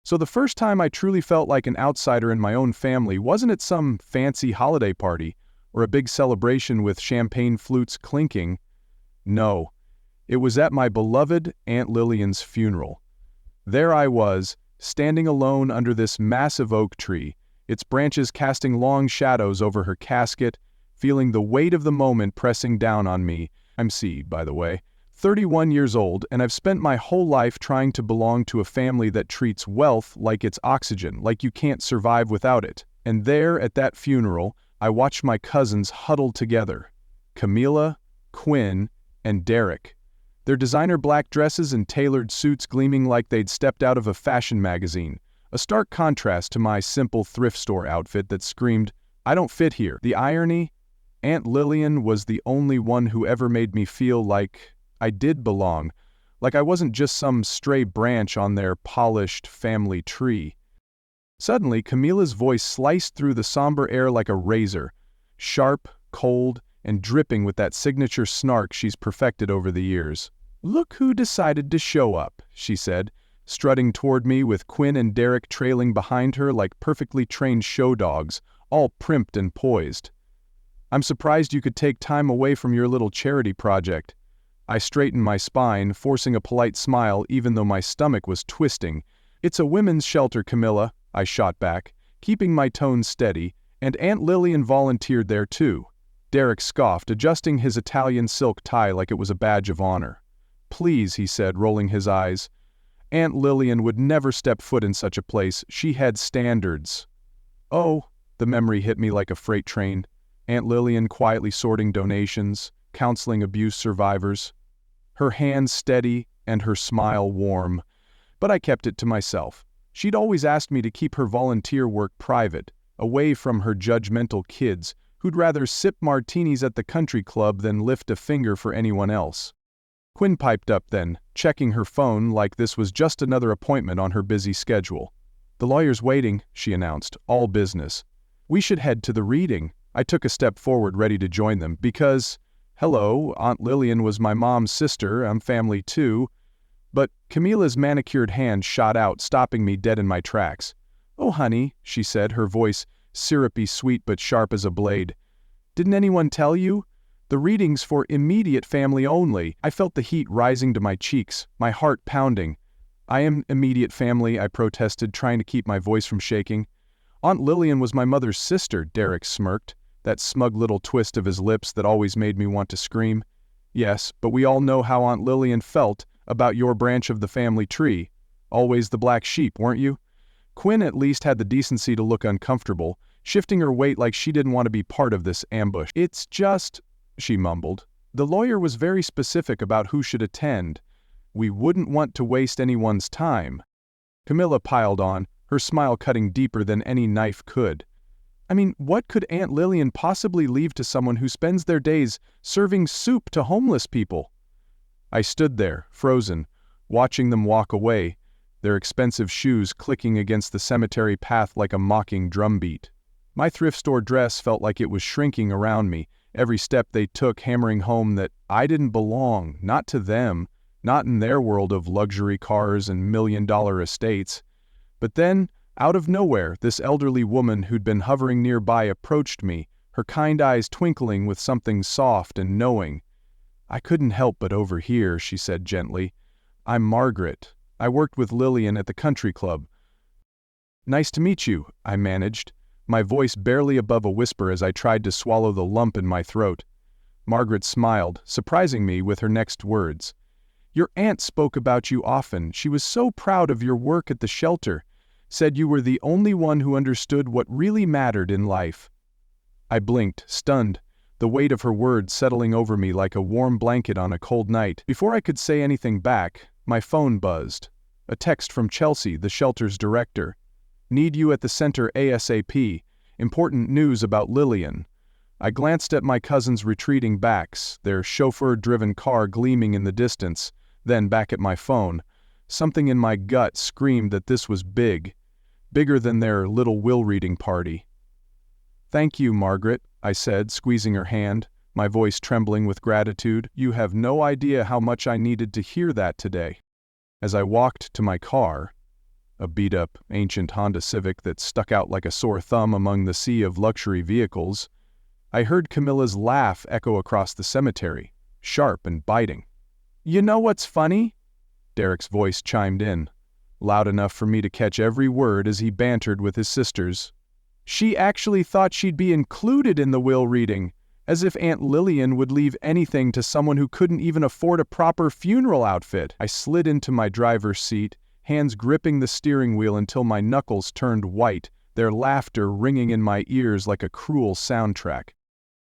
So the first time I truly felt like an outsider in my own family wasn't at some fancy holiday party or a big celebration with champagne flutes clinking. No, it was at my beloved Aunt Lillian's funeral. There I was, standing alone under this massive oak tree, its branches casting long shadows over her casket, feeling the weight of the moment pressing down on me. I'm C, by the way, 31 years old, and I've spent my whole life trying to belong to a family that treats wealth like it's oxygen, like you can't survive without it. And there, at that funeral, I watched my cousins huddle together. Camila, Quinn, and Derek. Their designer black dresses and tailored suits gleaming like they'd stepped out of a fashion magazine, a stark contrast to my simple thrift store outfit that screamed, "I don't fit here." The irony? Aunt Lillian was the only one who ever made me feel like I did belong, like I wasn't just some stray branch on their polished family tree. Suddenly, Camila's voice sliced through the somber air like a razor, sharp, cold, and dripping with that signature snark she's perfected over the years. "Look who decided to show up," she said, strutting toward me with Quinn and Derek trailing behind her like perfectly trained show dogs, all primped and poised. "I'm surprised you could take time away from your little charity project." I straightened my spine, forcing a polite smile even though my stomach was twisting. "It's a women's shelter, Camilla," I shot back, keeping my tone steady, "and Aunt Lillian volunteered there too." Derek scoffed, adjusting his Italian silk tie like it was a badge of honor. "Please," he said, rolling his eyes. "Aunt Lillian would never step foot in such a place. She had standards." Oh, the memory hit me like a freight train. Aunt Lillian quietly sorting donations, counseling abuse survivors. Her hands steady and her smile warm. But I kept it to myself. She'd always asked me to keep her volunteer work private, away from her judgmental kids, who'd rather sip martinis at the country club than lift a finger for anyone else. Quinn piped up then, checking her phone like this was just another appointment on her busy schedule. "The lawyer's waiting," she announced, all business. "We should head to the reading." I took a step forward ready to join them because, hello, Aunt Lillian was my mom's sister, I'm family too. But Camila's manicured hand shot out, stopping me dead in my tracks. "Oh honey," she said, her voice syrupy sweet but sharp as a blade. "Didn't anyone tell you? The reading's for immediate family only." I felt the heat rising to my cheeks, my heart pounding. "I am immediate family," I protested, trying to keep my voice from shaking. "Aunt Lillian was my mother's sister," Derek smirked, that smug little twist of his lips that always made me want to scream. "Yes, but we all know how Aunt Lillian felt about your branch of the family tree. Always the black sheep, weren't you?" Quinn at least had the decency to look uncomfortable, shifting her weight like she didn't want to be part of this ambush. "It's just," she mumbled. "The lawyer was very specific about who should attend. We wouldn't want to waste anyone's time." Camilla piled on, her smile cutting deeper than any knife could. "I mean, what could Aunt Lillian possibly leave to someone who spends their days serving soup to homeless people?" I stood there, frozen, watching them walk away, their expensive shoes clicking against the cemetery path like a mocking drumbeat. My thrift store dress felt like it was shrinking around me, every step they took hammering home that I didn't belong, not to them, not in their world of luxury cars and million-dollar estates. But then, out of nowhere, this elderly woman who'd been hovering nearby approached me, her kind eyes twinkling with something soft and knowing. "I couldn't help but overhear," she said gently. "I'm Margaret. I worked with Lillian at the country club." "Nice to meet you," I managed, my voice barely above a whisper as I tried to swallow the lump in my throat. Margaret smiled, surprising me with her next words. "Your aunt spoke about you often. She was so proud of your work at the shelter. Said you were the only one who understood what really mattered in life." I blinked, stunned, the weight of her words settling over me like a warm blanket on a cold night. Before I could say anything back, my phone buzzed. A text from Chelsea, the shelter's director. "Need you at the center ASAP. Important news about Lillian." I glanced at my cousins' retreating backs, their chauffeur-driven car gleaming in the distance, then back at my phone. Something in my gut screamed that this was big. Bigger than their little will-reading party. "Thank you, Margaret," I said, squeezing her hand, my voice trembling with gratitude. "You have no idea how much I needed to hear that today." As I walked to my car, a beat-up, ancient Honda Civic that stuck out like a sore thumb among the sea of luxury vehicles. I heard Camilla's laugh echo across the cemetery, sharp and biting. "You know what's funny?" Derek's voice chimed in, loud enough for me to catch every word as he bantered with his sisters. "She actually thought she'd be included in the will reading, as if Aunt Lillian would leave anything to someone who couldn't even afford a proper funeral outfit." I slid into my driver's seat, hands gripping the steering wheel until my knuckles turned white, their laughter ringing in my ears like a cruel soundtrack.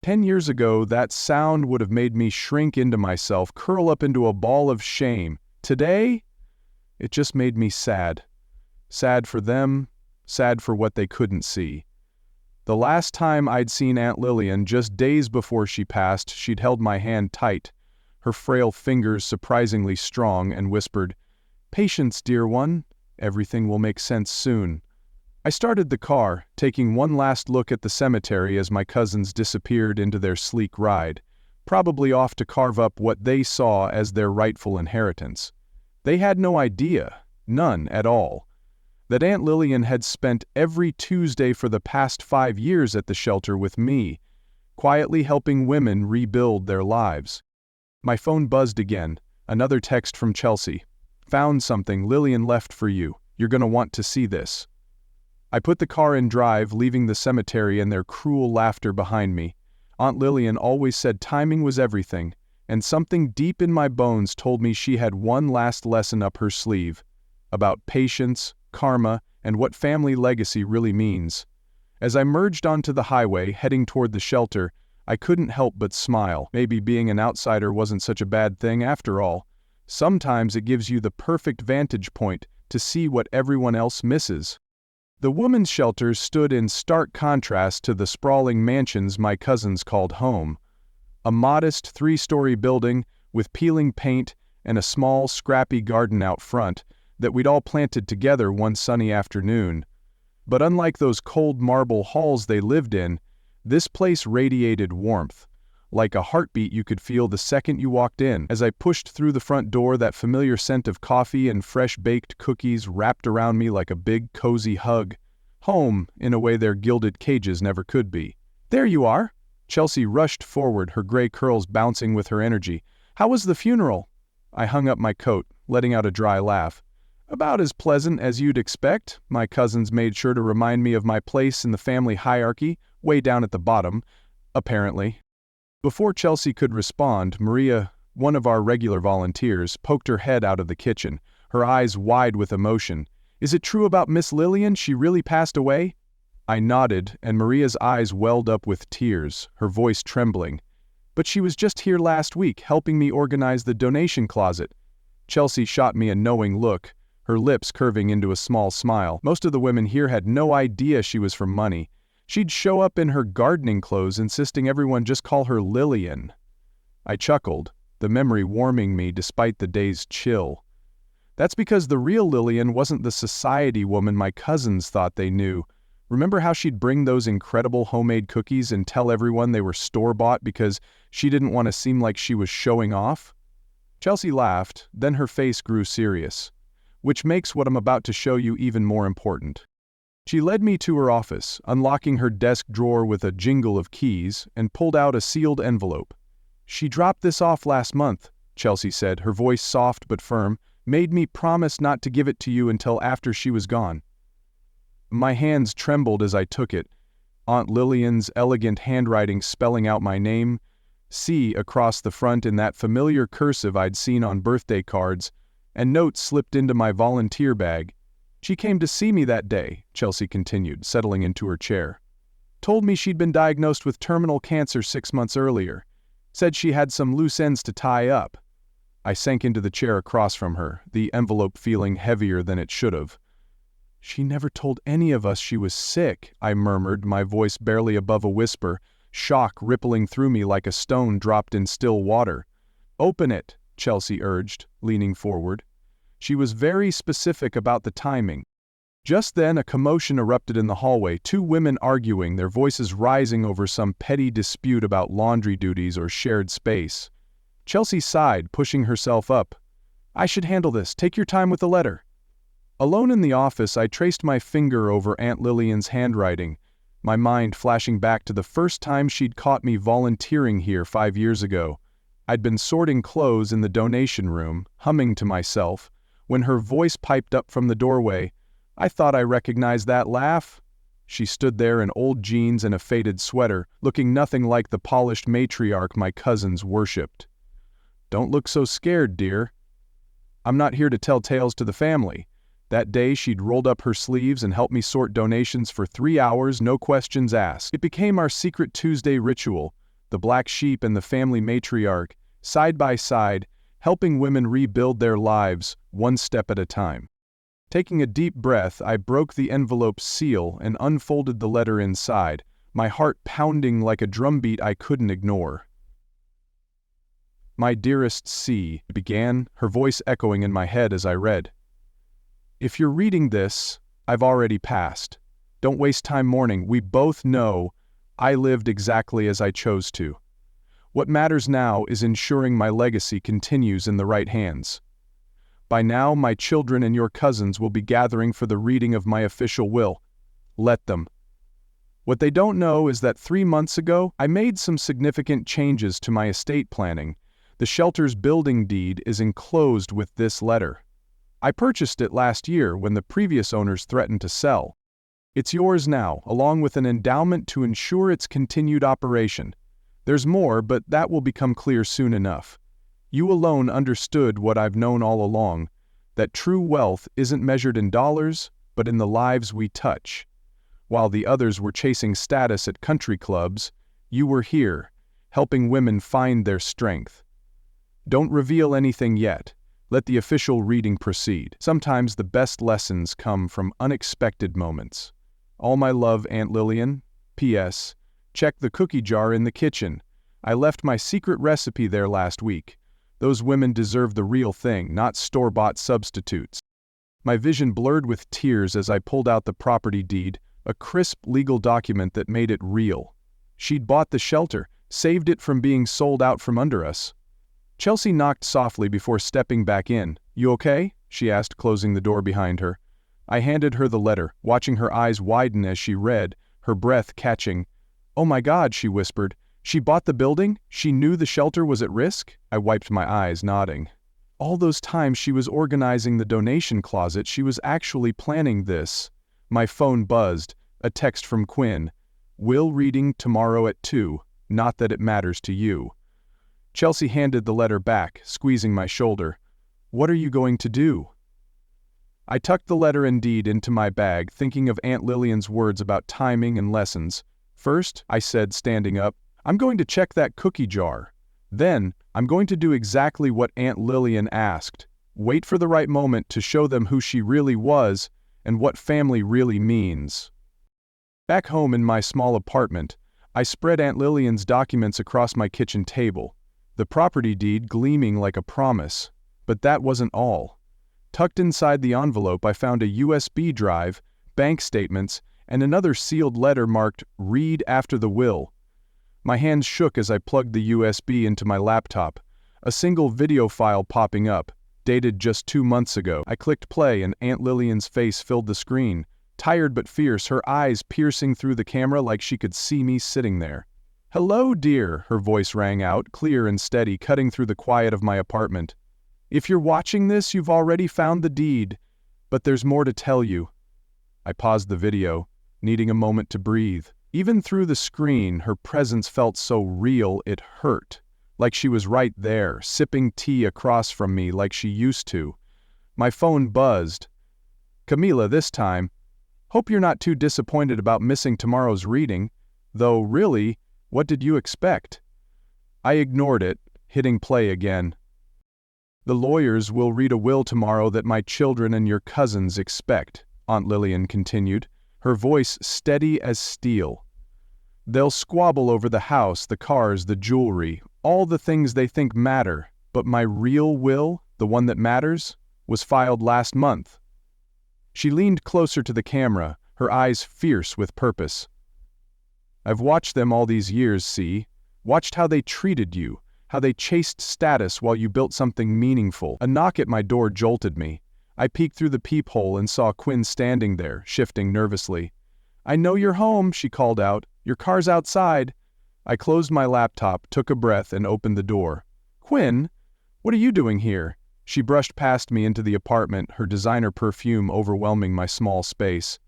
10 years ago, that sound would have made me shrink into myself, curl up into a ball of shame. Today, it just made me sad. Sad for them, sad for what they couldn't see. The last time I'd seen Aunt Lillian, just days before she passed, she'd held my hand tight, her frail fingers surprisingly strong, and whispered, "Patience, dear one. Everything will make sense soon." I started the car, taking one last look at the cemetery as my cousins disappeared into their sleek ride, probably off to carve up what they saw as their rightful inheritance. They had no idea, none at all, that Aunt Lillian had spent every Tuesday for the past 5 years at the shelter with me, quietly helping women rebuild their lives. My phone buzzed again, another text from Chelsea. "Found something Lillian left for you. You're gonna want to see this." I put the car in drive, leaving the cemetery and their cruel laughter behind me. Aunt Lillian always said timing was everything, and something deep in my bones told me she had one last lesson up her sleeve, about patience, karma, and what family legacy really means. As I merged onto the highway, heading toward the shelter, I couldn't help but smile. Maybe being an outsider wasn't such a bad thing after all. Sometimes it gives you the perfect vantage point to see what everyone else misses. The women's shelter stood in stark contrast to the sprawling mansions my cousins called home. A modest 3-story building with peeling paint and a small, scrappy garden out front that we'd all planted together one sunny afternoon. But unlike those cold marble halls they lived in, this place radiated warmth, like a heartbeat you could feel the second you walked in. As I pushed through the front door, that familiar scent of coffee and fresh-baked cookies wrapped around me like a big, cozy hug. Home, in a way their gilded cages never could be. "There you are!" Chelsea rushed forward, her gray curls bouncing with her energy. "How was the funeral?" I hung up my coat, letting out a dry laugh. "About as pleasant as you'd expect." My cousins made sure to remind me of my place in the family hierarchy, way down at the bottom, apparently. Before Chelsea could respond, Maria, one of our regular volunteers, poked her head out of the kitchen, her eyes wide with emotion. "Is it true about Miss Lillian? She really passed away?" I nodded, and Maria's eyes welled up with tears, her voice trembling. "But she was just here last week, helping me organize the donation closet." Chelsea shot me a knowing look, her lips curving into a small smile. Most of the women here had no idea she was from money. She'd show up in her gardening clothes, insisting everyone just call her Lillian. I chuckled, the memory warming me despite the day's chill. That's because the real Lillian wasn't the society woman my cousins thought they knew. Remember how she'd bring those incredible homemade cookies and tell everyone they were store-bought because she didn't want to seem like she was showing off? Chelsea laughed, then her face grew serious, which makes what I'm about to show you even more important. She led me to her office, unlocking her desk drawer with a jingle of keys, and pulled out a sealed envelope. "She dropped this off last month," Chelsea said, her voice soft but firm. "Made me promise not to give it to you until after she was gone." My hands trembled as I took it, Aunt Lillian's elegant handwriting spelling out my name, C across the front in that familiar cursive I'd seen on birthday cards, and notes slipped into my volunteer bag. "She came to see me that day," Chelsea continued, settling into her chair. "Told me she'd been diagnosed with terminal cancer 6 months earlier. Said she had some loose ends to tie up." I sank into the chair across from her, the envelope feeling heavier than it should have. "She never told any of us she was sick," I murmured, my voice barely above a whisper, shock rippling through me like a stone dropped in still water. "Open it," Chelsea urged, leaning forward. She was very specific about the timing. Just then a commotion erupted in the hallway, 2 women arguing, their voices rising over some petty dispute about laundry duties or shared space. Chelsea sighed, pushing herself up. "I should handle this. Take your time with the letter." Alone in the office, I traced my finger over AuntLillian's handwriting, my mind flashing back to the first time she'd caught me volunteering here 5 years ago. I'd been sorting clothes in the donation room, humming to myself, when her voice piped up from the doorway. I thought I recognized that laugh. She stood there in old jeans and a faded sweater, looking nothing like the polished matriarch my cousins worshipped. "Don't look so scared, dear. I'm not here to tell tales to the family." That day she'd rolled up her sleeves and helped me sort donations for 3 hours, no questions asked. It became our secret Tuesday ritual, the black sheep and the family matriarch, side by side, helping women rebuild their lives, one step at a time. Taking a deep breath, I broke the envelope's seal and unfolded the letter inside, my heart pounding like a drumbeat I couldn't ignore. "My dearest C," began, her voice echoing in my head as I read. "If you're reading this, I've already passed. Don't waste time mourning. We both know I lived exactly as I chose to. What matters now is ensuring my legacy continues in the right hands. By now, my children and your cousins will be gathering for the reading of my official will. Let them. What they don't know is that 3 months ago, I made some significant changes to my estate planning. The shelter's building deed is enclosed with this letter. I purchased it last year when the previous owners threatened to sell. It's yours now, along with an endowment to ensure its continued operation. There's more, but that will become clear soon enough. You alone understood what I've known all along, that true wealth isn't measured in dollars, but in the lives we touch. While the others were chasing status at country clubs, you were here, helping women find their strength. Don't reveal anything yet. Let the official reading proceed. Sometimes the best lessons come from unexpected moments. All my love, AuntLillian. P.S. Check the cookie jar in the kitchen. I left my secret recipe there last week. Those women deserve the real thing, not store-bought substitutes." My vision blurred with tears as I pulled out the property deed, a crisp legal document that made it real. She'd bought the shelter, saved it from being sold out from under us. Chelsea knocked softly before stepping back in. "You okay?" she asked, closing the door behind her. I handed her the letter, watching her eyes widen as she read, her breath catching. "Oh my God," she whispered. "She bought the building? She knew the shelter was at risk?" I wiped my eyes, nodding. All those times she was organizing the donation closet, she was actually planning this. My phone buzzed, a text from Quinn. "Will reading tomorrow at 2, not that it matters to you." Chelsea handed the letter back, squeezing my shoulder. "What are you going to do?" I tucked the letter and deed into my bag, thinking of AuntLillian's words about timing and lessons. "First," I said, standing up, "I'm going to check that cookie jar. Then, I'm going to do exactly what AuntLillian asked. Wait for the right moment to show them who she really was and what family really means." Back home in my small apartment, I spread AuntLillian's documents across my kitchen table, the property deed gleaming like a promise. But that wasn't all. Tucked inside the envelope, I found a USB drive, bank statements, and another sealed letter marked "Read after the will." My hands shook as I plugged the USB into my laptop, a single video file popping up, dated just 2 months ago. I clicked play and AuntLillian's face filled the screen, tired but fierce, her eyes piercing through the camera like she could see me sitting there. "Hello, dear," her voice rang out, clear and steady, cutting through the quiet of my apartment. "If you're watching this, you've already found the deed, but there's more to tell you." I paused the video, needing a moment to breathe. Even through the screen, her presence felt so real it hurt, like she was right there, sipping tea across from me like she used to. My phone buzzed. "Camila, this time. Hope you're not too disappointed about missing tomorrow's reading, though really, what did you expect?" I ignored it, hitting play again. "The lawyers will read a will tomorrow that my children and your cousins expect," AuntLillian continued, her voice steady as steel. "They'll squabble over the house, the cars, the jewelry, all the things they think matter, but my real will, the one that matters, was filed last month." She leaned closer to the camera, her eyes fierce with purpose. "I've watched them all these years, see? Watched how they treated you, how they chased status while you built something meaningful." A knock at my door jolted me. I peeked through the peephole and saw Quinn standing there, shifting nervously. "I know you're home," she called out. "Your car's outside." I closed my laptop, took a breath, and opened the door. "Quinn, what are you doing here?" She brushed past me into the apartment, her designer perfume overwhelming my small space.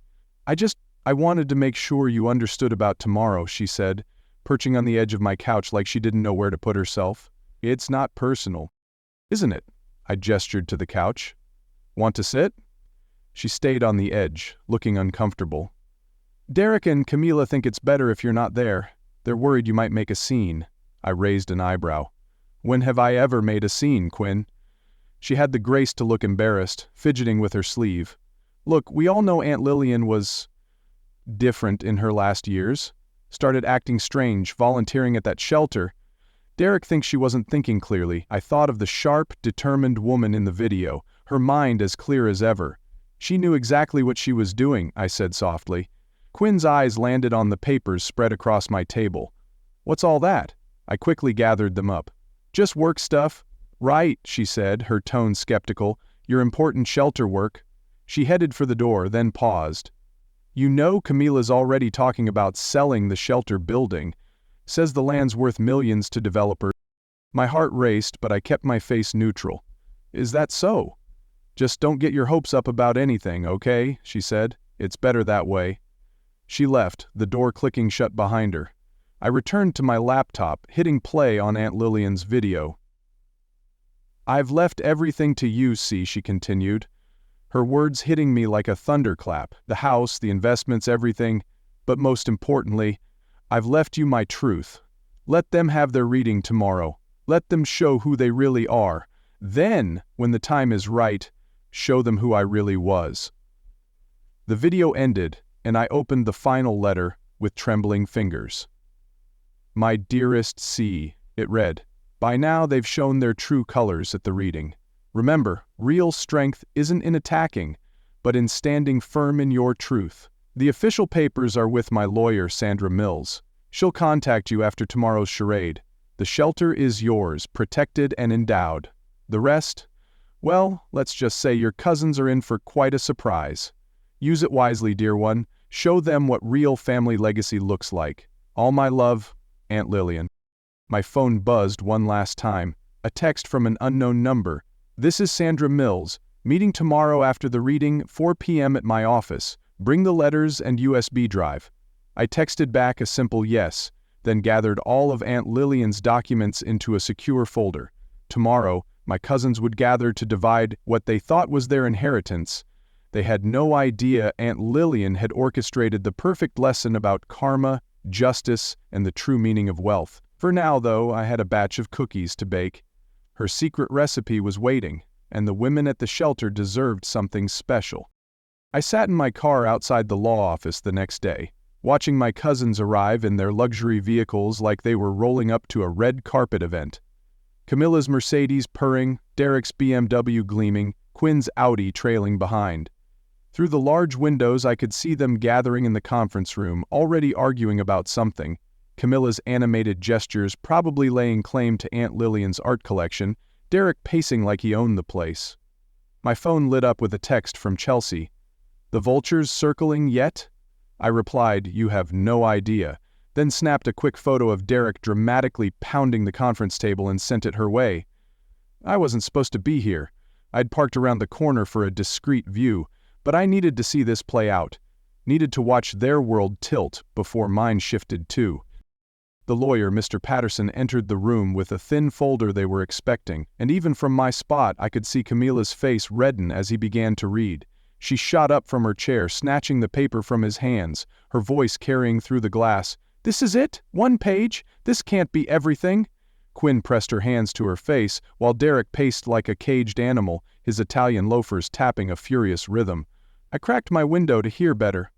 I wanted to make sure you understood about tomorrow," she said, perching on the edge of my couch like she didn't know where to put herself. "It's not personal, isn't it?" I gestured to the couch. "Want to sit?" She stayed on the edge, looking uncomfortable. "Derek and Camila think it's better if you're not there. They're worried you might make a scene." I raised an eyebrow. "When have I ever made a scene, Quinn?" She had the grace to look embarrassed, fidgeting with her sleeve. "Look, we all know AuntLillian was different in her last years. Started acting strange, volunteering at that shelter. Derek thinks she wasn't thinking clearly." I thought of the sharp, determined woman in the video, her mind as clear as ever. "She knew exactly what she was doing," I said softly. Quinn's eyes landed on the papers spread across my table. "What's all that?" I quickly gathered them up. "Just work stuff." "Right," she said, her tone skeptical. "Your important shelter work." She headed for the door, then paused. "You know Camila's already talking about selling the shelter building. Says the land's worth millions to developers." My heart raced, but I kept my face neutral. "Is that so?" "Just don't get your hopes up about anything, okay?" she said. "It's better that way." She left, the door clicking shut behind her. I returned to my laptop, hitting play on AuntLillian's video. "I've left everything to you, see," she continued, her words hitting me like a thunderclap. "The house, the investments, everything. But most importantly, I've left you my truth. Let them have their reading tomorrow. Let them show who they really are. Then, when the time is right, show them who I really was." The video ended, and I opened the final letter with trembling fingers. "My dearest C," it read. "By now they've shown their true colors at the reading. Remember, real strength isn't in attacking, but in standing firm in your truth. The official papers are with my lawyer, Sandra Mills. She'll contact you after tomorrow's charade. The shelter is yours, protected and endowed. The rest? Well, let's just say your cousins are in for quite a surprise. Use it wisely, dear one. Show them what real family legacy looks like. All my love, AuntLillian." My phone buzzed one last time. A text from an unknown number. "This is Sandra Mills. Meeting tomorrow after the reading, 4 p.m. at my office. Bring the letters and USB drive." I texted back a simple yes, then gathered all of AuntLillian's documents into a secure folder. Tomorrow, my cousins would gather to divide what they thought was their inheritance. They had no idea AuntLillian had orchestrated the perfect lesson about karma, justice, and the true meaning of wealth. For now, though, I had a batch of cookies to bake. Her secret recipe was waiting, and the women at the shelter deserved something special. I sat in my car outside the law office the next day, watching my cousins arrive in their luxury vehicles like they were rolling up to a red carpet event. Camilla's Mercedes purring, Derek's BMW gleaming, Quinn's Audi trailing behind. Through the large windows I could see them gathering in the conference room, already arguing about something. Camilla's animated gestures probably laying claim to AuntLillian's art collection, Derek pacing like he owned the place. My phone lit up with a text from Chelsea. "The vultures circling yet?" I replied, "You have no idea," then snapped a quick photo of Derek dramatically pounding the conference table and sent it her way. I wasn't supposed to be here. I'd parked around the corner for a discreet view, but I needed to see this play out. Needed to watch their world tilt before mine shifted too. The lawyer, Mr. Patterson, entered the room with a thin folder they were expecting, and even from my spot I could see Camila's face redden as he began to read. She shot up from her chair, snatching the paper from his hands, her voice carrying through the glass. "This is it? One page? This can't be everything." Quinn pressed her hands to her face, while Derek paced like a caged animal, his Italian loafers tapping a furious rhythm. I cracked my window to hear better.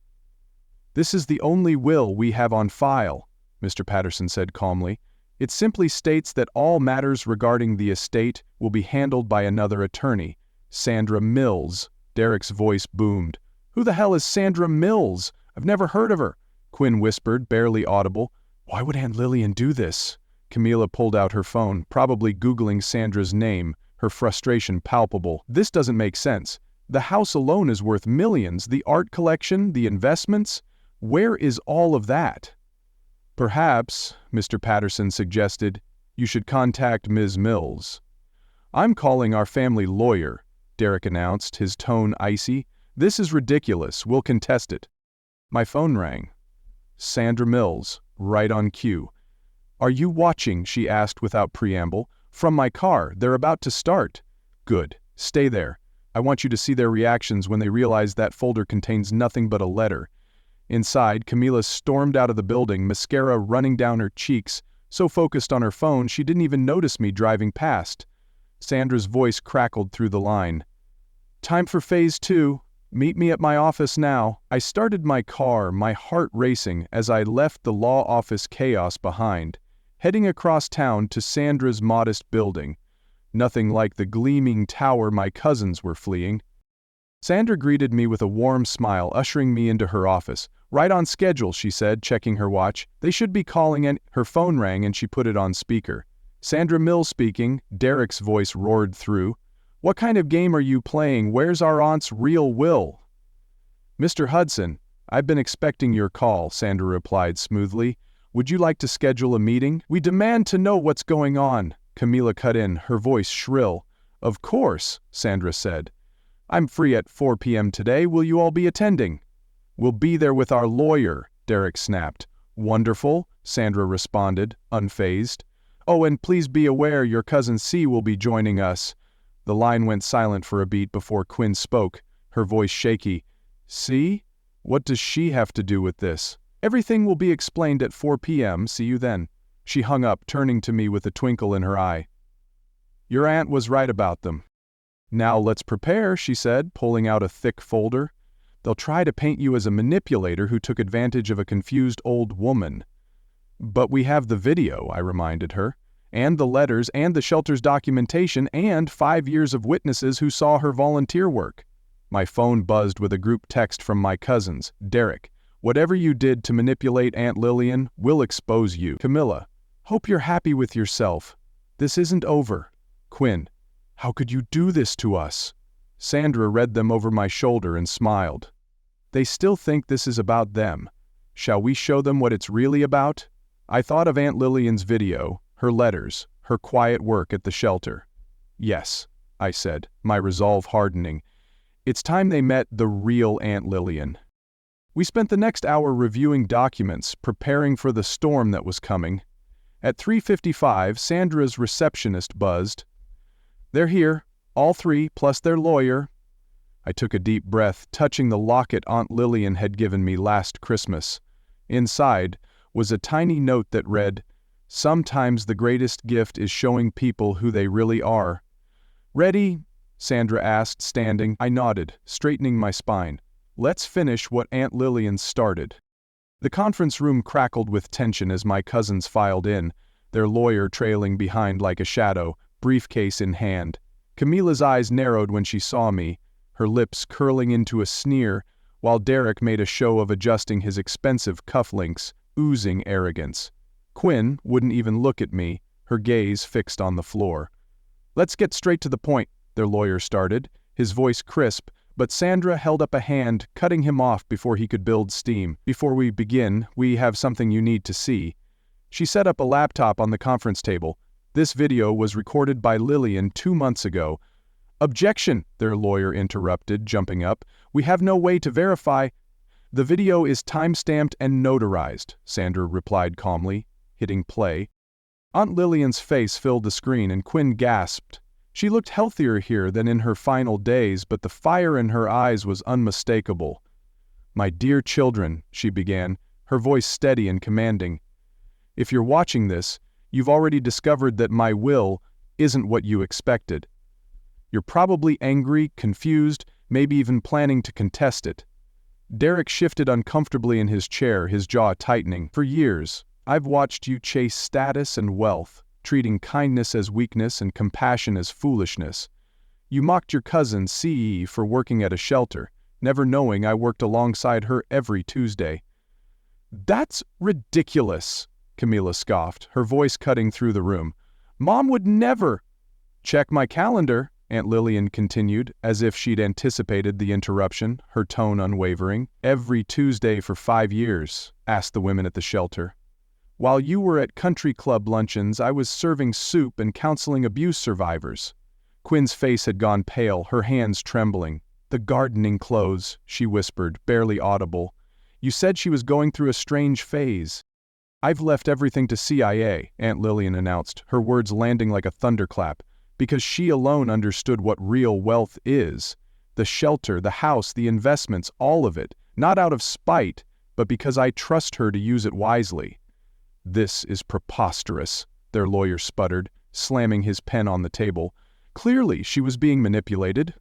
"This is the only will we have on file," Mr. Patterson said calmly. "It simply states that all matters regarding the estate will be handled by another attorney, Sandra Mills." Derek's voice boomed. "Who the hell is Sandra Mills? I've never heard of her," Quinn whispered, barely audible. "Why would AuntLillian do this?" Camila pulled out her phone, probably Googling Sandra's name, her frustration palpable. "This doesn't make sense. The house alone is worth millions. The art collection, the investments. Where is all of that? Perhaps, Mr. Patterson suggested, you should contact Ms. Mills. I'm calling our family lawyer, Derek announced, his tone icy. This is ridiculous. We'll contest it. My phone rang. Sandra Mills, right on cue. Are you watching? She asked without preamble. From my car. They're about to start. Good. Stay there. I want you to see their reactions when they realize that folder contains nothing but a letter. Inside, Camila stormed out of the building, mascara running down her cheeks, so focused on her phone she didn't even notice me driving past. Sandra's voice crackled through the line. Time for phase 2. Meet me at my office now. I started my car, my heart racing, as I left the law office chaos behind, heading across town to Sandra's modest building. Nothing like the gleaming tower my cousins were fleeing. Sandra greeted me with a warm smile, ushering me into her office. Right on schedule, she said, checking her watch. They should be calling, and her phone rang and she put it on speaker. Sandra Mills speaking, Derek's voice roared through. What kind of game are you playing? Where's our aunt's real will? Mr. Hudson, I've been expecting your call, Sandra replied smoothly. Would you like to schedule a meeting? We demand to know what's going on, Camila cut in, her voice shrill. Of course, Sandra said. I'm free at 4 p.m. today. Will you all be attending? We'll be there with our lawyer, Derek snapped. Wonderful, Sandra responded, unfazed. Oh, and please be aware your cousin C will be joining us. The line went silent for a beat before Quinn spoke, her voice shaky. See? What does she have to do with this? Everything will be explained at 4 p.m. See you then. She hung up, turning to me with a twinkle in her eye. Your aunt was right about them. Now let's prepare, she said, pulling out a thick folder. They'll try to paint you as a manipulator who took advantage of a confused old woman. But we have the video, I reminded her. And the letters, and the shelter's documentation, and 5 years of witnesses who saw her volunteer work. My phone buzzed with a group text from my cousins. Derek, whatever you did to manipulate AuntLillian, we'll expose you. Camilla, hope you're happy with yourself. This isn't over. Quinn, how could you do this to us? Sandra read them over my shoulder and smiled. They still think this is about them. Shall we show them what it's really about? I thought of AuntLillian's video, her letters, her quiet work at the shelter. Yes, I said, my resolve hardening. It's time they met the real AuntLillian. We spent the next hour reviewing documents, preparing for the storm that was coming. At 3:55, Sandra's receptionist buzzed. They're here, all three, plus their lawyer. I took a deep breath, touching the locket AuntLillian had given me last Christmas. Inside was a tiny note that read, Sometimes the greatest gift is showing people who they really are. Ready? Sandra asked, standing. I nodded, straightening my spine. Let's finish what AuntLillian started. The conference room crackled with tension as my cousins filed in, their lawyer trailing behind like a shadow, briefcase in hand. Camila's eyes narrowed when she saw me, her lips curling into a sneer, while Derek made a show of adjusting his expensive cufflinks, oozing arrogance. Quinn wouldn't even look at me, her gaze fixed on the floor. Let's get straight to the point, their lawyer started, his voice crisp, but Sandra held up a hand, cutting him off before he could build steam. Before we begin, we have something you need to see. She set up a laptop on the conference table. This video was recorded by Lillian 2 months ago. Objection, their lawyer interrupted, jumping up. We have no way to verify. The video is time-stamped and notarized, Sandra replied calmly, hitting play. AuntLillian's face filled the screen and Quinn gasped. She looked healthier here than in her final days, but the fire in her eyes was unmistakable. My dear children, she began, her voice steady and commanding. If you're watching this, you've already discovered that my will isn't what you expected. You're probably angry, confused, maybe even planning to contest it. Derek shifted uncomfortably in his chair, his jaw tightening. For years, I've watched you chase status and wealth, treating kindness as weakness and compassion as foolishness. You mocked your cousin C.E. for working at a shelter, never knowing I worked alongside her every Tuesday. That's ridiculous, Camila scoffed, her voice cutting through the room. Mom would never. Check my calendar, AuntLillian continued, as if she'd anticipated the interruption, her tone unwavering. "Every Tuesday for 5 years," asked the women at the shelter. "While you were at country club luncheons, I was serving soup and counseling abuse survivors." Quinn's face had gone pale, her hands trembling. "The gardening clothes," she whispered, barely audible. "You said she was going through a strange phase." "I've left everything to CIA," AuntLillian announced, her words landing like a thunderclap, because she alone understood what real wealth is. The shelter, the house, the investments, all of it, not out of spite, but because I trust her to use it wisely. "This is preposterous," their lawyer sputtered, slamming his pen on the table. Clearly, she was being manipulated.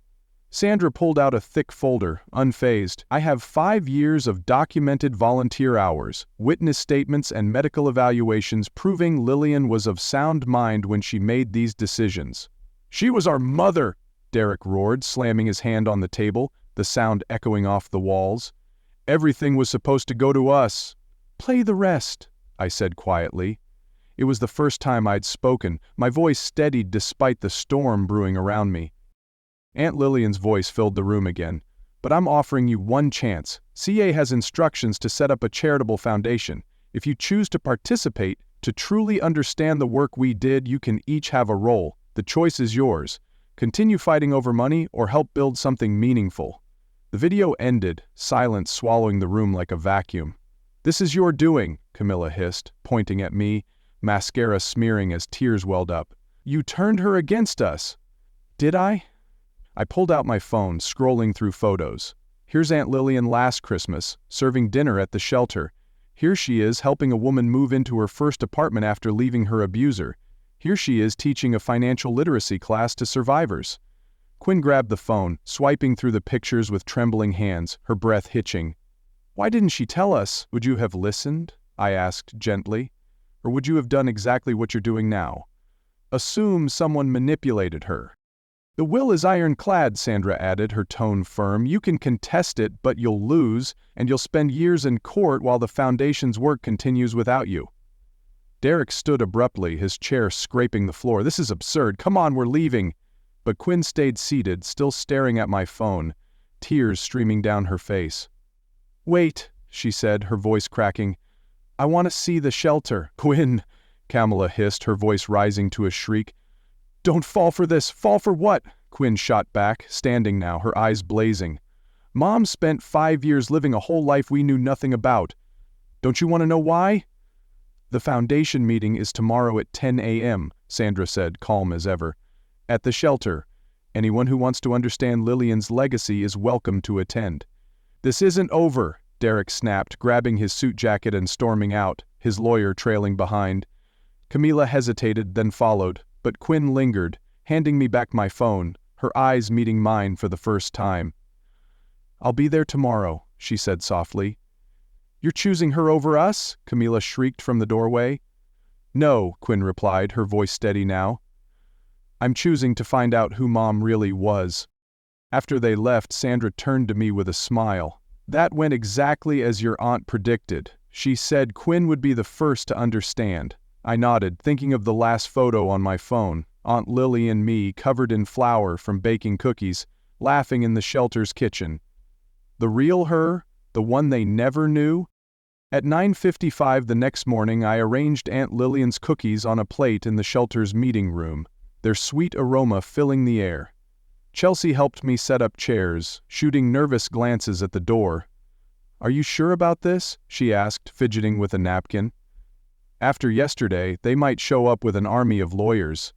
Sandra pulled out a thick folder, unfazed. "I have 5 years of documented volunteer hours, witness statements and medical evaluations proving Lillian was of sound mind when she made these decisions." "She was our mother!" Derek roared, slamming his hand on the table, the sound echoing off the walls. "Everything was supposed to go to us." "Play the rest," I said quietly. It was the first time I'd spoken, my voice steadied despite the storm brewing around me. AuntLillian's voice filled the room again. "But I'm offering you one chance. CA has instructions to set up a charitable foundation. If you choose to participate, to truly understand the work we did, you can each have a role. The choice is yours. Continue fighting over money or help build something meaningful." The video ended, silence swallowing the room like a vacuum. "This is your doing," Camilla hissed, pointing at me, mascara smearing as tears welled up. "You turned her against us." "Did I?" I pulled out my phone, scrolling through photos. Here's AuntLillian last Christmas, serving dinner at the shelter. Here she is helping a woman move into her first apartment after leaving her abuser. Here she is teaching a financial literacy class to survivors. Quinn grabbed the phone, swiping through the pictures with trembling hands, her breath hitching. "Why didn't she tell us? Would you have listened?" I asked gently. "Or would you have done exactly what you're doing now? Assume someone manipulated her." "The will is ironclad," Sandra added, her tone firm. "You can contest it, but you'll lose, and you'll spend years in court while the foundation's work continues without you." Derek stood abruptly, his chair scraping the floor. "This is absurd. Come on, we're leaving." But Quinn stayed seated, still staring at my phone, tears streaming down her face. "Wait," she said, her voice cracking. "I want to see the shelter." "Quinn," Kamala hissed, her voice rising to a shriek. "Don't fall for this." "Fall for what?" Quinn shot back, standing now, her eyes blazing. "Mom spent 5 years living a whole life we knew nothing about. Don't you want to know why?" "The foundation meeting is tomorrow at 10 a.m., Sandra said, calm as ever. "At the shelter. Anyone who wants to understand Lillian's legacy is welcome to attend." "This isn't over," Derek snapped, grabbing his suit jacket and storming out, his lawyer trailing behind. Camila hesitated, then followed, but Quinn lingered, handing me back my phone, her eyes meeting mine for the first time. "I'll be there tomorrow," she said softly. "You're choosing her over us?" Camila shrieked from the doorway. "No," Quinn replied, her voice steady now. "I'm choosing to find out who Mom really was." After they left, Sandra turned to me with a smile. "That went exactly as your aunt predicted. She said Quinn would be the first to understand." I nodded, thinking of the last photo on my phone, Aunt Lily and me covered in flour from baking cookies, laughing in the shelter's kitchen. The real her? The one they never knew? At 9:55 the next morning, I arranged Aunt Lillian's cookies on a plate in the shelter's meeting room, their sweet aroma filling the air. Chelsea helped me set up chairs, shooting nervous glances at the door. "Are you sure about this?" she asked, fidgeting with a napkin. "After yesterday, they might show up with an army of lawyers."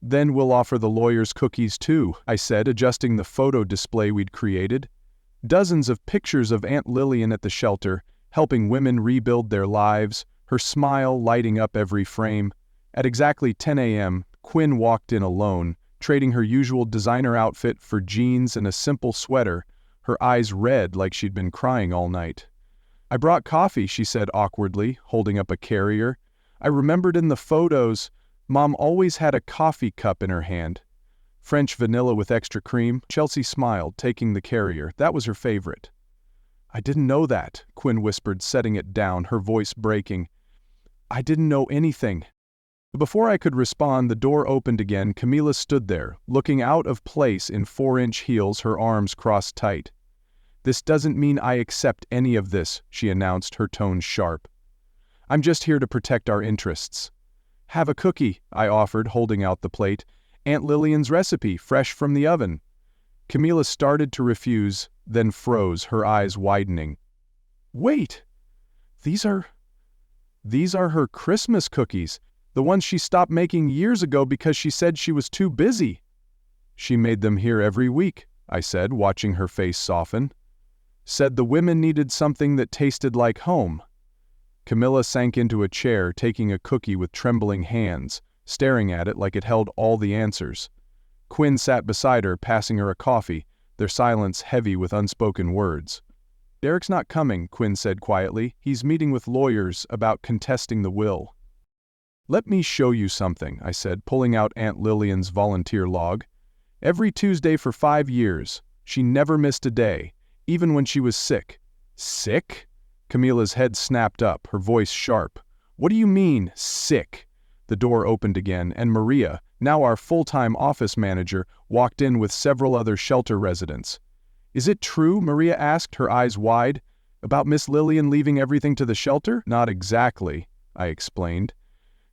"Then we'll offer the lawyers cookies too," I said, adjusting the photo display we'd created. Dozens of pictures of Aunt Lillian at the shelter, helping women rebuild their lives, her smile lighting up every frame. At exactly 10 a.m., Quinn walked in alone, trading her usual designer outfit for jeans and a simple sweater, her eyes red like she'd been crying all night. "I brought coffee," she said awkwardly, holding up a carrier. I remembered in the photos, Mom always had a coffee cup in her hand. French vanilla with extra cream. Chelsea smiled, taking the carrier. That was her favorite. "I didn't know that," Quinn whispered, setting it down, her voice breaking. "I didn't know anything." Before I could respond, the door opened again. Camila stood there, looking out of place in 4-inch heels, her arms crossed tight. "This doesn't mean I accept any of this," she announced, her tone sharp. "I'm just here to protect our interests." "Have a cookie," I offered, holding out the plate. "AuntLillian's recipe, fresh from the oven." Camila started to refuse, then froze, her eyes widening. "Wait! These are her Christmas cookies, the ones she stopped making years ago because she said she was too busy." "She made them here every week," I said, watching her face soften. "Said the women needed something that tasted like home." Camila sank into a chair, taking a cookie with trembling hands, staring at it like it held all the answers. Quinn sat beside her, passing her a coffee, their silence heavy with unspoken words. "Derek's not coming," Quinn said quietly. "He's meeting with lawyers about contesting the will." "Let me show you something," I said, pulling out Aunt Lillian's volunteer log. "Every Tuesday for 5 years. She never missed a day, even when she was sick." "Sick?" Camila's head snapped up, her voice sharp. "What do you mean, sick?" The door opened again, and Maria, now our full-time office manager, walked in with several other shelter residents. "Is it true?" Maria asked, her eyes wide. "About Miss Lillian leaving everything to the shelter?" "Not exactly," I explained.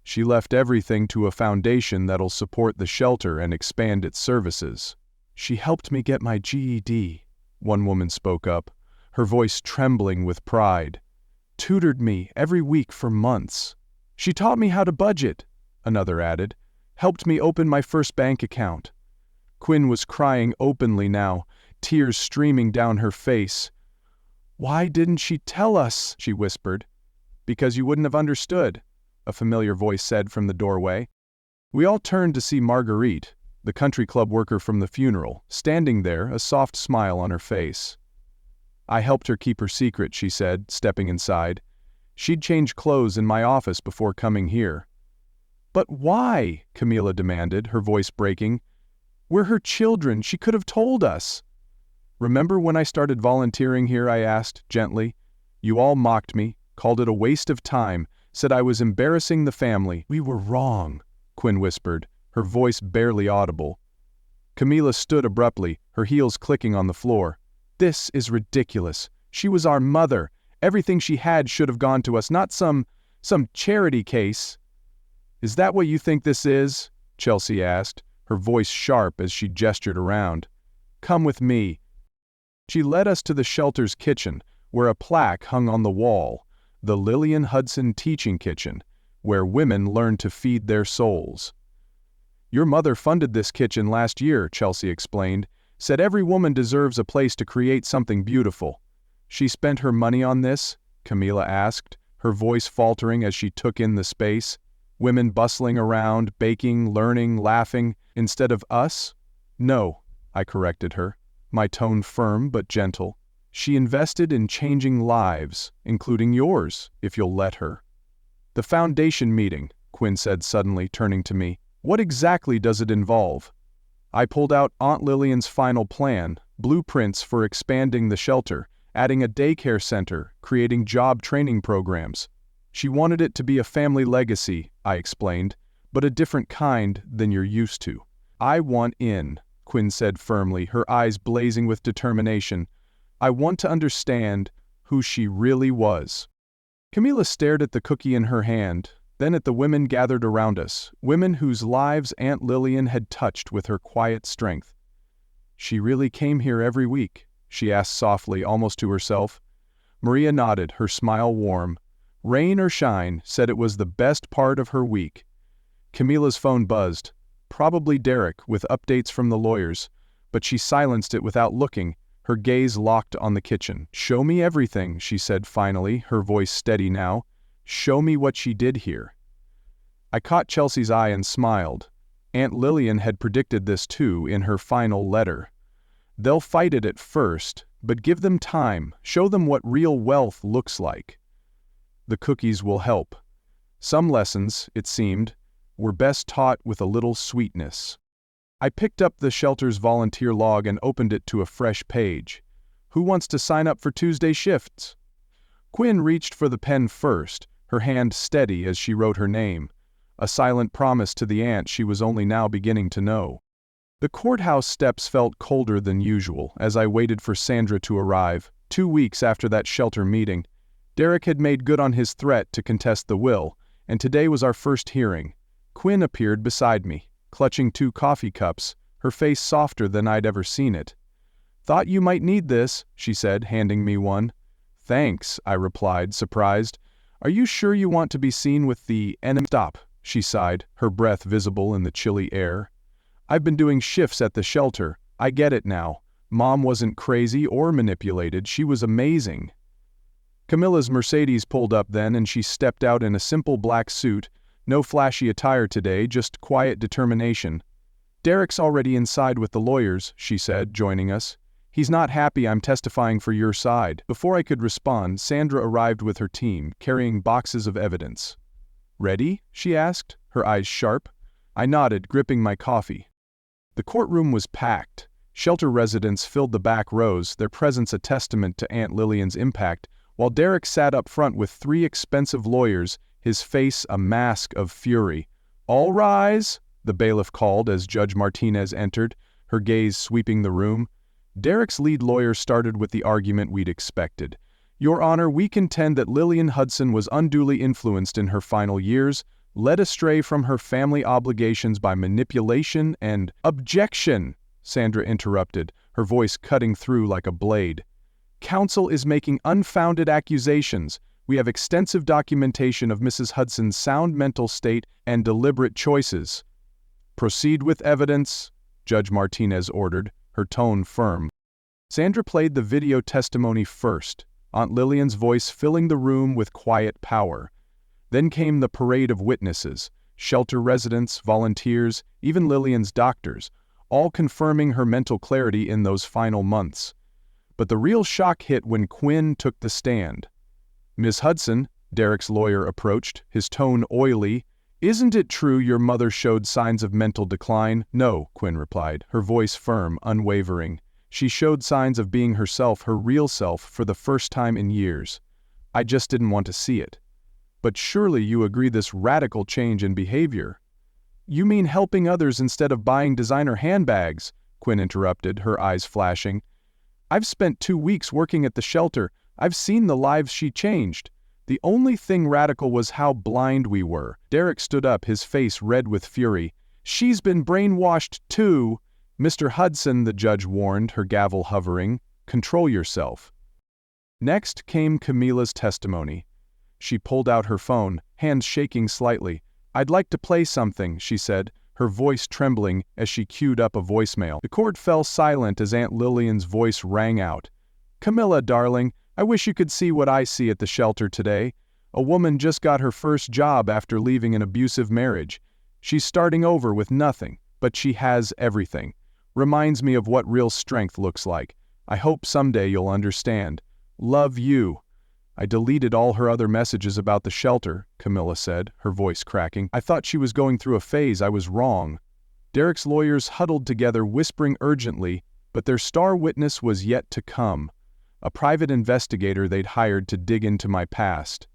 "She left everything to a foundation that'll support the shelter and expand its services." "She helped me get my GED," one woman spoke up, her voice trembling with pride. "Tutored me every week for months. She taught me how to budget," another added. "Helped me open my first bank account." Quinn was crying openly now, tears streaming down her face. "Why didn't she tell us?" she whispered. "Because you wouldn't have understood," a familiar voice said from the doorway. We all turned to see Marguerite, the country club worker from the funeral, standing there, a soft smile on her face. "I helped her keep her secret," she said, stepping inside. "She'd change clothes in my office before coming here." "But why?" Camila demanded, her voice breaking. "We're her children. She could have told us." "Remember when I started volunteering here?" I asked, gently. "You all mocked me, called it a waste of time, said I was embarrassing the family." "We were wrong," Quinn whispered, her voice barely audible. Camila stood abruptly, her heels clicking on the floor. "This is ridiculous. She was our mother. Everything she had should have gone to us, not some charity case." "Is that what you think this is?" Chelsea asked, her voice sharp as she gestured around. "Come with me." She led us to the shelter's kitchen, where a plaque hung on the wall, "The Lillian Hudson Teaching Kitchen, where women learn to feed their souls." "Your mother funded this kitchen last year," Chelsea explained, "said every woman deserves a place to create something beautiful." "She spent her money on this?" Camila asked, her voice faltering as she took in the space. "Women bustling around, baking, learning, laughing, instead of us?" "No," I corrected her, my tone firm but gentle. "She invested in changing lives, including yours, if you'll let her." "The foundation meeting," Quinn said suddenly, turning to me. "What exactly does it involve?" I pulled out Aunt Lillian's final plan, blueprints for expanding the shelter, adding a daycare center, creating job training programs. She wanted it to be a family legacy, I explained, but a different kind than you're used to. "I want in," Quinn said firmly, her eyes blazing with determination. "I want to understand who she really was." Camila stared at the cookie in her hand, then at the women gathered around us, women whose lives Aunt Lillian had touched with her quiet strength. "She really came here every week?" she asked softly, almost to herself. Maria nodded, her smile warm. Rain or shine, said it was the best part of her week. Camila's phone buzzed. Probably Derek, with updates from the lawyers, but she silenced it without looking, her gaze locked on the kitchen. "Show me everything," she said finally, her voice steady now. "Show me what she did here." I caught Chelsea's eye and smiled. Aunt Lillian had predicted this too in her final letter. "They'll fight it at first, but give them time, show them what real wealth looks like." The cookies will help. Some lessons, it seemed, were best taught with a little sweetness. I picked up the shelter's volunteer log and opened it to a fresh page. "Who wants to sign up for Tuesday shifts?" Quinn reached for the pen first, her hand steady as she wrote her name. a silent promise to the aunt she was only now beginning to know. The courthouse steps felt colder than usual as I waited for Sandra to arrive. 2 weeks after that shelter meeting, Derek had made good on his threat to contest the will, and today was our first hearing. Quinn appeared beside me, clutching 2 coffee cups, her face softer than I'd ever seen it. "Thought you might need this," she said, handing me one. "Thanks," I replied, surprised. "Are you sure you want to be seen with the enemy?" "Stop," she sighed, her breath visible in the chilly air. "I've been doing shifts at the shelter. I get it now. Mom wasn't crazy or manipulated, she was amazing." Camilla's Mercedes pulled up then and she stepped out in a simple black suit, no flashy attire today, just quiet determination. "Derek's already inside with the lawyers," she said, joining us. "He's not happy I'm testifying for your side." Before I could respond, Sandra arrived with her team, carrying boxes of evidence. "Ready?" she asked, her eyes sharp. I nodded, gripping my coffee. The courtroom was packed. Shelter residents filled the back rows, their presence a testament to Aunt Lillian's impact, while Derek sat up front with 3 expensive lawyers, his face a mask of fury. "All rise," the bailiff called as Judge Martinez entered, her gaze sweeping the room. Derek's lead lawyer started with the argument we'd expected. "Your Honor, we contend that Lillian Hudson was unduly influenced in her final years, led astray from her family obligations by manipulation and—" "Objection!" Sandra interrupted, her voice cutting through like a blade. "Counsel is making unfounded accusations. We have extensive documentation of Mrs. Hudson's sound mental state and deliberate choices." "Proceed with evidence," Judge Martinez ordered, her tone firm. Sandra played the video testimony first, Aunt Lillian's voice filling the room with quiet power. Then came the parade of witnesses, shelter residents, volunteers, even Lillian's doctors, all confirming her mental clarity in those final months. But the real shock hit when Quinn took the stand. "Miss Hudson," Derek's lawyer approached, his tone oily, "isn't it true your mother showed signs of mental decline?" "No," Quinn replied, her voice firm, unwavering. "She showed signs of being herself, her real self, for the first time in years. I just didn't want to see it." "But surely you agree this radical change in behavior—" "You mean helping others instead of buying designer handbags?" Quinn interrupted, her eyes flashing. "I've spent 2 weeks working at the shelter. I've seen the lives she changed. The only thing radical was how blind we were." Derek stood up, his face red with fury. "She's been brainwashed too." "Mr. Hudson," the judge warned, her gavel hovering, "control yourself." Next came Camilla's testimony. She pulled out her phone, hands shaking slightly. "I'd like to play something," she said, her voice trembling as she queued up a voicemail. The court fell silent as Aunt Lillian's voice rang out. "Camilla, darling, I wish you could see what I see at the shelter today. A woman just got her first job after leaving an abusive marriage. She's starting over with nothing, but she has everything. Reminds me of what real strength looks like. I hope someday you'll understand. Love you." "I deleted all her other messages about the shelter," Camilla said, her voice cracking. "I thought she was going through a phase. I was wrong." Derek's lawyers huddled together, whispering urgently, but their star witness was yet to come. A private investigator they'd hired to dig into my past.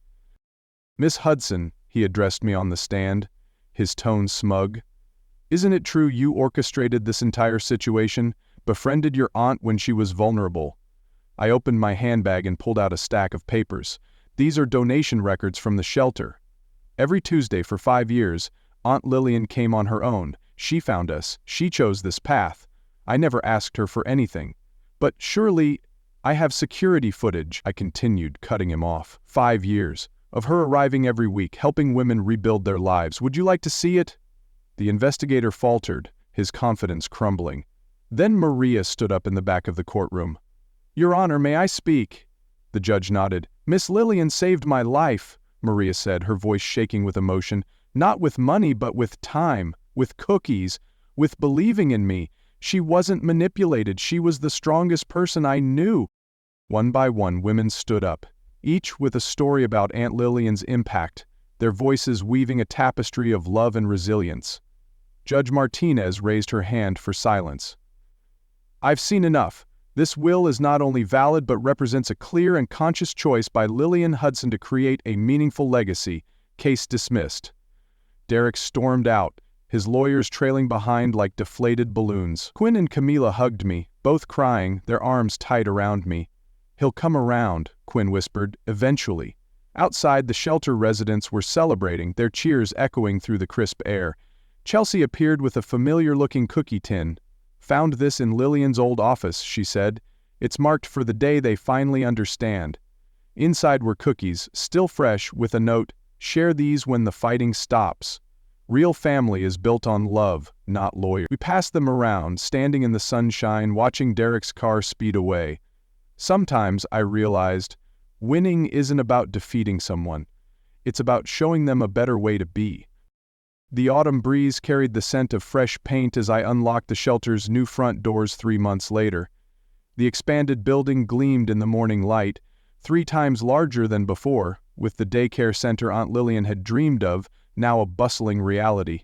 "Miss Hudson," he addressed me on the stand, his tone smug. "Isn't it true you orchestrated this entire situation, befriended your aunt when she was vulnerable?" I opened my handbag and pulled out a stack of papers. "These are donation records from the shelter. Every Tuesday for 5 years, Aunt Lillian came on her own. She found us. She chose this path. I never asked her for anything. But surely, I have security footage," I continued, cutting him off. 5 years. Of her arriving every week, helping women rebuild their lives. Would you like to see it?" The investigator faltered, his confidence crumbling. Then Maria stood up in the back of the courtroom. "Your Honor, may I speak?" The judge nodded. "Miss Lillian saved my life," Maria said, her voice shaking with emotion. "Not with money, but with time, with cookies, with believing in me. She wasn't manipulated. She was the strongest person I knew." One by one, women stood up, each with a story about Aunt Lillian's impact, their voices weaving a tapestry of love and resilience. Judge Martinez raised her hand for silence. "I've seen enough. This will is not only valid but represents a clear and conscious choice by Lillian Hudson to create a meaningful legacy. Case dismissed." Derek stormed out, his lawyers trailing behind like deflated balloons. Quinn and Camila hugged me, both crying, their arms tight around me. "He'll come around," Quinn whispered, "eventually." Outside, the shelter residents were celebrating, their cheers echoing through the crisp air. Chelsea appeared with a familiar-looking cookie tin. "Found this in Lillian's old office," she said. "It's marked for the day they finally understand." Inside were cookies, still fresh, with a note, "Share these when the fighting stops. Real family is built on love, not lawyers." We passed them around, standing in the sunshine, watching Derek's car speed away. Sometimes, I realized, winning isn't about defeating someone. It's about showing them a better way to be. The autumn breeze carried the scent of fresh paint as I unlocked the shelter's new front doors 3 months later. The expanded building gleamed in the morning light, 3 times larger than before, with the daycare center AuntLillian had dreamed of, now a bustling reality.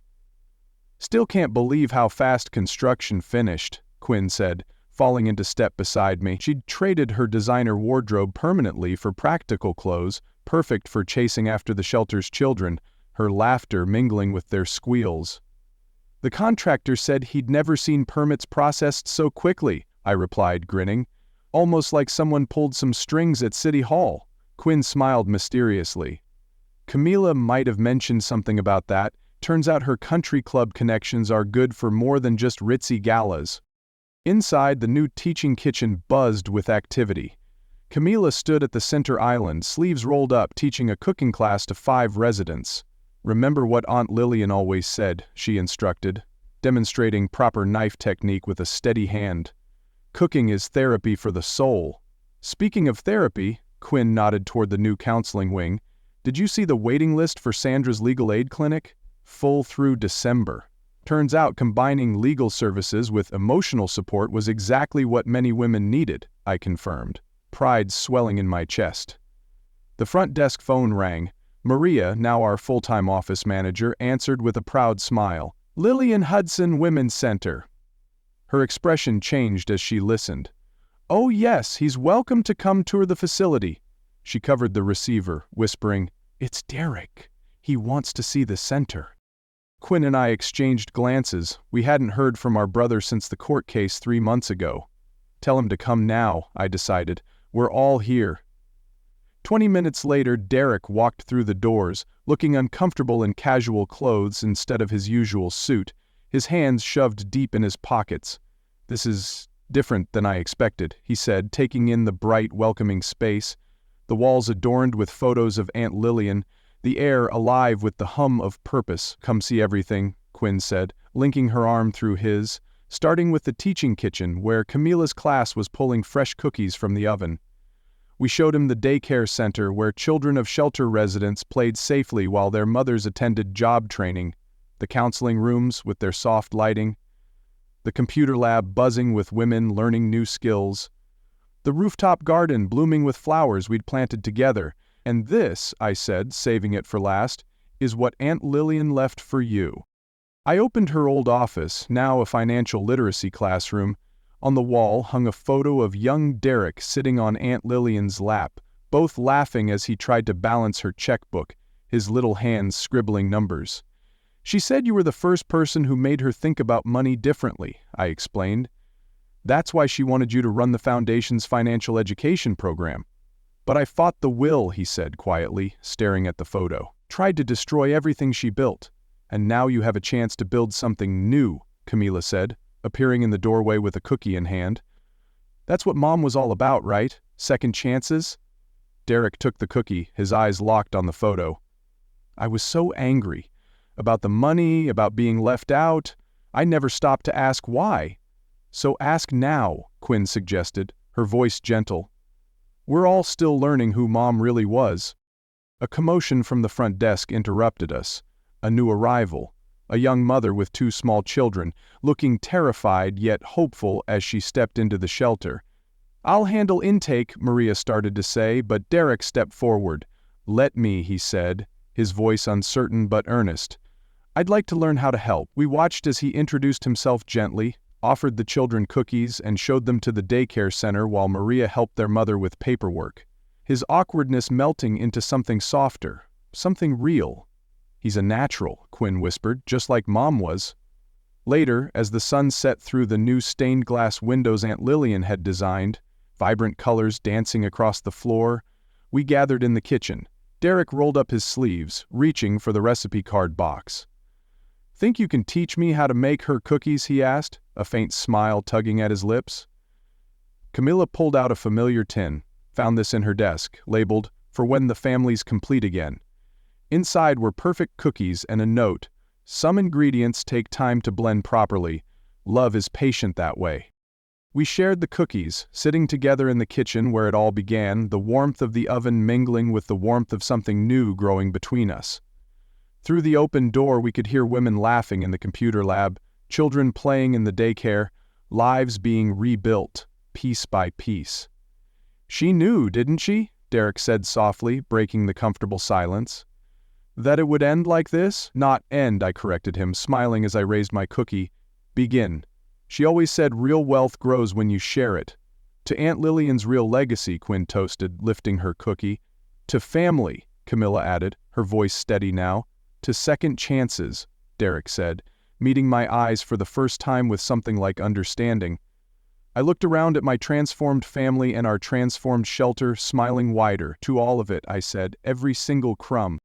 "Still can't believe how fast construction finished," Quinn said, falling into step beside me. She'd traded her designer wardrobe permanently for practical clothes, perfect for chasing after the shelter's children, her laughter mingling with their squeals. "The contractor said he'd never seen permits processed so quickly," I replied, grinning. "Almost like someone pulled some strings at City Hall." Quinn smiled mysteriously. "Camila might have mentioned something about that. Turns out her country club connections are good for more than just ritzy galas." Inside, the new teaching kitchen buzzed with activity. Camila stood at the center island, sleeves rolled up, teaching a cooking class to 5 residents. "Remember what AuntLillian always said," she instructed, demonstrating proper knife technique with a steady hand. "Cooking is therapy for the soul." "Speaking of therapy," Quinn nodded toward the new counseling wing, "did you see the waiting list for Sandra's legal aid clinic? Full through December. Turns out combining legal services with emotional support was exactly what many women needed," I confirmed, pride swelling in my chest. The front desk phone rang. Maria, now our full-time office manager, answered with a proud smile. "Lillian Hudson Women's Center." Her expression changed as she listened. "Oh yes, he's welcome to come tour the facility." She covered the receiver, whispering, "It's Derek. He wants to see the center." Quinn and I exchanged glances. We hadn't heard from our brother since the court case 3 months ago. "Tell him to come now," I decided. "We're all here." 20 minutes later, Derek walked through the doors, looking uncomfortable in casual clothes instead of his usual suit, his hands shoved deep in his pockets. "This is different than I expected," he said, taking in the bright, welcoming space. The walls adorned with photos of Aunt Lillian, the air alive with the hum of purpose. "Come see everything," Quinn said, linking her arm through his, starting with the teaching kitchen where Camila's class was pulling fresh cookies from the oven. We showed him the daycare center where children of shelter residents played safely while their mothers attended job training, the counseling rooms with their soft lighting, the computer lab buzzing with women learning new skills, the rooftop garden blooming with flowers we'd planted together. "And this," I said, saving it for last, "is what Aunt Lillian left for you." I opened her old office, now a financial literacy classroom. On the wall hung a photo of young Derek sitting on Aunt Lillian's lap, both laughing as he tried to balance her checkbook, his little hands scribbling numbers. "She said you were the first person who made her think about money differently," I explained. "That's why she wanted you to run the Foundation's financial education program." "But I fought the will," he said quietly, staring at the photo. "Tried to destroy everything she built. And now you have a chance to build something new," Camila said, appearing in the doorway with a cookie in hand. "That's what Mom was all about, right? Second chances?" Derek took the cookie, his eyes locked on the photo. I was so angry. About the money, about being left out. I never stopped to ask why. "So ask now," Quinn suggested, her voice gentle. "We're all still learning who Mom really was." A commotion from the front desk interrupted us. A new arrival, a young mother with 2 small children, looking terrified yet hopeful as she stepped into the shelter. "I'll handle intake," Maria started to say, but Derek stepped forward. "Let me," he said, his voice uncertain but earnest. "I'd like to learn how to help." We watched as he introduced himself gently, offered the children cookies, and showed them to the daycare center while Maria helped their mother with paperwork. His awkwardness melting into something softer, something real. "He's a natural," Quinn whispered, "just like Mom was." Later, as the sun set through the new stained glass windows AuntLillian had designed, vibrant colors dancing across the floor, we gathered in the kitchen. Derek rolled up his sleeves, reaching for the recipe card box. "Think you can teach me how to make her cookies?" he asked, a faint smile tugging at his lips. Camilla pulled out a familiar tin, found this in her desk, labeled, "For when the family's complete again." Inside were perfect cookies and a note. "Some ingredients take time to blend properly. Love is patient that way." We shared the cookies, sitting together in the kitchen where it all began, the warmth of the oven mingling with the warmth of something new growing between us. Through the open door we could hear women laughing in the computer lab, children playing in the daycare, lives being rebuilt, piece by piece. "She knew, didn't she?" Derek said softly, breaking the comfortable silence. "That it would end like this?" "Not end," I corrected him, smiling as I raised my cookie. "Begin. She always said real wealth grows when you share it." "To Aunt Lillian's real legacy," Quinn toasted, lifting her cookie. "To family," Camilla added, her voice steady now. "To second chances," Derek said, meeting my eyes for the first time with something like understanding. I looked around at my transformed family and our transformed shelter, smiling wider. "To all of it," I said, "every single crumb."